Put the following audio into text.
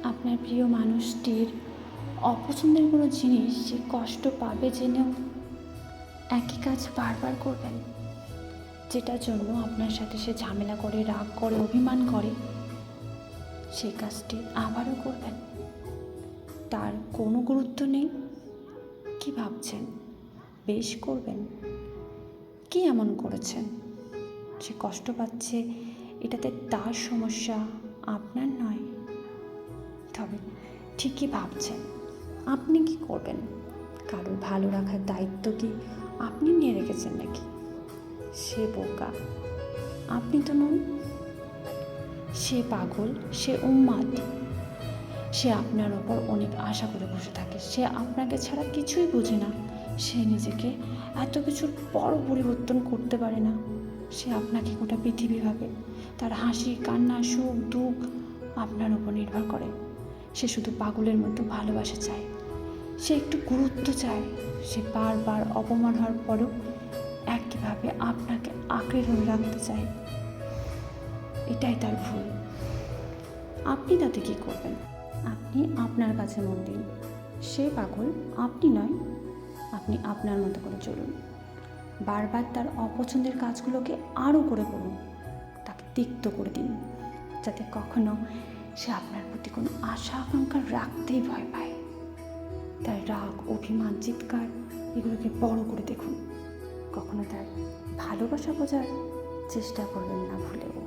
আপনার প্রিয় মানুষটির অপছন্দের কোনো জিনিস সে কষ্ট পাবে জেনেও একই কাজ বারবার করবেন, যেটার জন্য আপনার সাথে সে ঝামেলা করে, রাগ করে, অভিমান করে, সেই কাজটি আবারও করবেন। তার কোনো গুরুত্ব নেই? কি ভাবছেন? বেশ করবেন? কি এমন করেছেন সে কষ্ট পাচ্ছে? এটাতে তার সমস্যা, আপনার নয়। তবে ঠিকই ভাবছেন। আপনি কি করবেন? কারোর ভালো রাখার দায়িত্ব কি আপনি নিয়ে রেখেছেন নাকি? সে বোকা, আপনি তো নন। সে পাগল, সে উন্মাদ। সে আপনার ওপর অনেক আশা করে বসে থাকে। সে আপনাকে ছাড়া কিছুই বোঝে না। সে নিজেকে এত কিছুর পরও পরিবর্তন করতে পারে না। সে আপনাকে গোটা পৃথিবী ভাবে। তার হাসি, কান্না, সুখ, দুঃখ আপনার উপর নির্ভর করে। সে শুধু পাগলের মতো ভালোবাসা চায়। সে একটু গুরুত্ব চায়। সে বারবার অপমান হওয়ার পরেও একইভাবে আপনাকে আঁকড়ে ধরে রাখতে চায়। এটাই তার ভুল। আপনি তাতে কী করবেন? আপনি আপনার কাছে মন দিন। সে পাগল, আপনি নয়। আপনি আপনার মতো করে চলুন। বারবার তার অপছন্দের কাজগুলোকে আরও করে করুন। তাকে তিক্ত করে দিন, যাতে কখনো সে আপনার প্রতি কোনো আশা আকাঙ্ক্ষা রাখতেই ভয় পায়। তার রাগ, অভিমান, চিৎকার এগুলোকে বড় করে দেখুন। কখনো তার ভালোবাসা বোঝার চেষ্টা করবেন না ভুলেও।